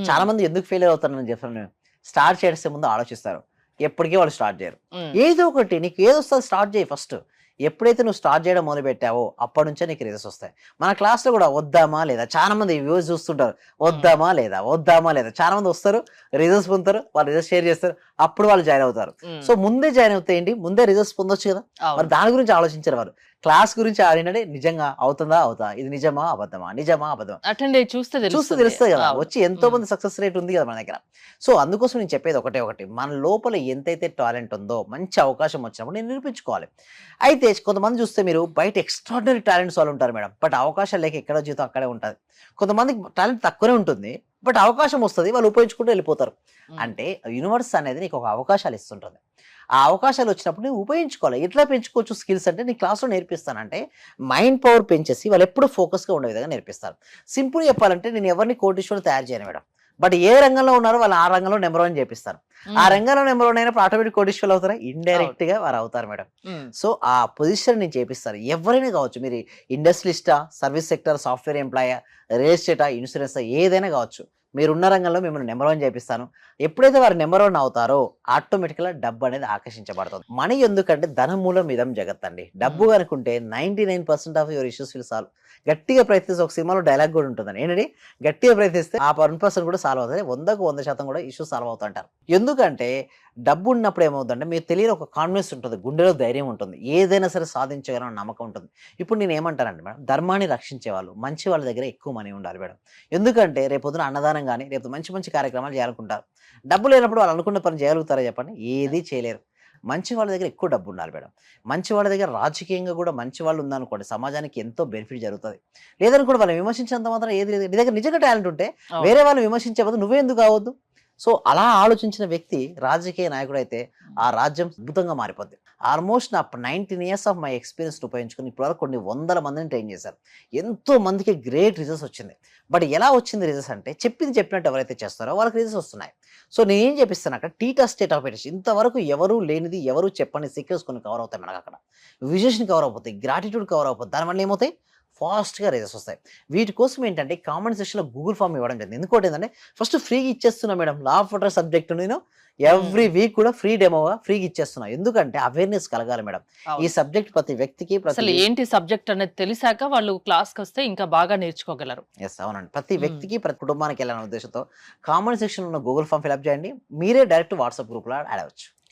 చాలా మంది ఎందుకు ఫెయిల్ అవుతారని చెప్పాను. స్టార్ట్ చేసే ముందు ఆలోచిస్తారు. ఎప్పటికీ వాళ్ళు స్టార్ట్ చేయరు. హ్మ్. ఏదో ఒకటి నీకు ఏదొస్తదో స్టార్ట్ చేయి ఫస్ట్. ఎప్పుడైతే నువ్వు స్టార్ట్ చేయడం మొదలుపెట్టావో అప్పటి నుంచే నీకు రిజల్ట్స్ వస్తాయి. మన క్లాస్‌లో కూడా వద్దామా లేదా చాలా మంది వ్యూవర్స్ చూస్తుంటారు. హ్మ్. వద్దామా లేదా? వద్దామా లేదా? చాలా మంది వస్తారు. రిజల్ట్స్ పొందుతారు. వాళ్ళు రిజల్ట్స్ షేర్ చేస్తారు. అప్పుడు వాళ్ళు జాయిన్ అవుతారు. హ్మ్. సో ముందే జాయిన్ అవుతే ఏంటి? ముందే రిజల్ట్స్ పొందొచ్చు కదా! మరి అవును. దాని గురించి ఆలోచించరు వారు. క్లాస్ గురించి ఆడినడే నిజంగా అవుతుందా? అవుతా? ఇది నిజమా? అబద్ధమా? నిజమా? అబద్ధమా? అటెండ్ అయ్యి చూస్తే చూస్తే తెలుస్తుంది. తెలుస్తది గదా! అవును. వచ్చి ఎంతో హ్మ్. మంది సక్సెస్ రేట్ ఉంది గదా మన దగ్గర. సో, అందుకోసం నేను చెప్పేది ఒకటే ఒకటి. మన లోపల ఎంతైతే టాలెంట్ ఉందో మంచి అవకాశం వచ్చినప్పుడు నేను నిరూపించుకోవాలి. అయితే కొంతమంది చూస్తే మీరు బయట ఎక్స్ట్రార్డినరీ టాలెంట్స్ వాళ్ళుంటారు మేడం. బట్ అవకాశాలు లేక ఎక్కడో జీవితం అక్కడే ఉంటది. కొంతమందికి టాలెంట్ తక్కువనే ఉంటుంది. బట్ అవకాశం వస్తది. వాళ్ళు ఉపయోగించుకుంటూ వెళ్ళిపోతారు. హ్మ్. అంటే యూనివర్స్ అనేది నీకు ఒక అవకాశాలు ఇస్తుంటది. ఆ అవకాశాలు వచ్చినప్పుడు నువ్వు ఉపయోగించుకోవాలి. ఎట్లా పెంచుకోవచ్చు స్కిల్స్ అంటే నేను క్లాస్‌లో నేర్పిస్తానంటే మైండ్ పవర్ పెంచేసి వాళ్ళు ఎప్పుడు ఫోకస్‌గా ఉండే విధంగా నేర్పిస్తారు. సింపుల్‌గా చెప్పాలంటే నేను ఎవరిని కోటీశ్వరులు తయారు చేయను మేడం. బట్ ఏ రంగంలో ఉన్నారో వాళ్ళు ఆ రంగంలో నంబర్ 1 చేపిస్తాను. ఆ హ్మ్. రంగంలో నంబర్ 1 అయినప్పుడు ఆటోమేటిక్ కోటీశ్వరులు అవుతారా? అవును. ఇండైరెక్ట్‌గా వారు అవుతారు మేడం. హ్మ్. సో, ఆ పొజిషన్ నేను చేపిస్తాను. ఎవరైనా కావచ్చు. మీరు ఇండస్ట్రియలిస్టా, సర్విస్ సెక్టార్, సాఫ్ట్‌వేర్ ఎంప్లాయా, రియల్ ఎస్టేటా, ఇన్స్యూరెన్సా ఏదైనా కావచ్చు. మీరున్న రంగంలో మిమ్మల్ని నంబర్ 1 చేపిస్తాను. ఎప్పుడైతే వారు నంబర్ 1 అవుతారో ఆటోమేటిక్‌గా డబ్బనేది ఆకర్షించబడుతుంది. మనీ ఎందుకంటే ధనం మూలం ఇదం జగత్ అండి. డబ్బు హ్మ్. గనుకుంటే 99% of your issues will solve. గట్టిగా ప్రయత్నిస్తే ఒక సినిమాలో డైలాగ్ గూడా ఉంటుందండి. ఏంటండి? గట్టిగా ప్రయత్నిస్తే ఆ 1% కూడా సాల్వ్ అవుతది. 100కు 100% కూడా ఇష్యూస్ సాల్వ్ అవుతాయంటారు. ఎందుకంటే డబ్బున్నప్పుడు ఏమవుద్దంటే మీకు తెలియని ఒక కాన్ఫిడెన్స్ ఉంటది. గుండెలో ధైర్యం ఉంటుంది. ఏదైనా సరే సాధించగలం అన్న నమ్మకం ఉంటుంది. ఇప్పుడు నేనేమంటానంటే మేడం, ధర్మాన్ని రక్షించేవాళ్ళు, మంచి వాళ్ళ దగ్గర ఎక్కువ మనీ ఉండాలి మేడం. ఎందుకంటే రేపొద్దున అన్నదానం గాని, రేపు మంచి మంచి కార్యక్రమాలు చేయాలనుకుంటారు. డబ్బు లేనప్పుడు వాళ్ళు అనుకున్న పని చేయగలుగుతారా చెప్పండి? ఏది చేయలేరు. మంచి వాళ్ళ దగ్గర ఎక్కువ డబ్బుండాలి మేడం. మంచి వాళ్ళ దగ్గర రాజకీయంగా గూడా మంచి వాళ్ళు ఉందనుకోండి, సమాజానికి ఎంతో బెనిఫిట్ జరుగుతది. లేదనుకోండి వాళ్ళని విమర్శించినంత మాత్రం ఏది లేదు. నీ దగ్గర నిజంగా టాలెంట్ ఉంటే అవును. వేరే వాళ్ళని విమర్శించే బదులు నువ్వే ఎందుకు కావద్దు? సో, అలా ఆలోచించిన వ్యక్తి రాజకీయ నాయకుడైతే హ్మ్. ఆ రాజ్యం అద్భుతంగా మారిపోద్ది. ఆల్మోస్ట్ నా 19 ఇయర్స్ ఆఫ్ మై ఎక్స్‌పీరియన్స్‌ని ఉపయోగించుకొని ఇప్పటివరకు కొన్ని వందల మందిని ట్రైన్ చేశాను. ఎంతో మందికి గ్రేట్ రిజల్ట్స్ వచ్చింది. బట్ ఎలా వచ్చింది రిజల్ట్స్ అంటే చెప్పింది చెప్పినట్టు ఎవరైతే చేస్తారో వాళ్ళకి రిజల్ట్స్ వస్తున్నాయి. సో, నేనేం చెప్పిస్తాను అక్కడ టీటా స్టేట్ ఆఫ్ ఎడిషన్ ఇంతవరకు ఎవరు లేనిది, ఎవరు చెప్పని సీక్రెట్స్ కొన్ని కవర్ అవుతాయి మనకక్కడ. విజన్ కవర్ అయిపోతాయి. గ్రాటిట్యూడ్ కవర్ అయిపోద్ది. దానివల్ల ఏమవుతాయి? ఫాస్ట్‌గా రిజల్ట్స్ వస్తాయి. వీటి కోసం ఏంటంటే కామెంట్ సెక్షన్‌లో గూగుల్ ఫార్మ్ ఇవ్వడం జరిగింది. ఇంకోటేంటంటే ఫస్ట్ ఫ్రీగా ఇచ్చేస్తున్నా madam. Law of attraction subject నేను హ్మ్. ఎవ్రీ వీక్ కూడా ఫ్రీ డెమోగా ఫ్రీగా ఇచ్చేస్తున్నా. ఎందుకంటే అవేర్‌నెస్ కలగాలి మేడం. ఈ అవును. సబ్జెక్ట్ ప్రతి వ్యక్తికి ప్రతి అసలు ఏంటి సబ్జెక్ట్ అనేది తెలిసాక వాళ్ళు క్లాస్‌కొస్తే ఇంకా బాగా నేర్చుకోగలరు. యెస్. అవునండి. ప్రతి హ్మ్. వ్యక్తికి, ప్రతి కుటుంబానికి ఎళ్ళాలనే ఉద్దేశ్యంతో కామెంట్ సెక్షన్‌లో ఉన్న గూగుల్ ఫార్మ్ ఫిలప్ చేయండి. మీరే డైరెక్ట్ వాట్సాప్ గ్రూప్‌లో యాడ్ అవ్వచ్చు.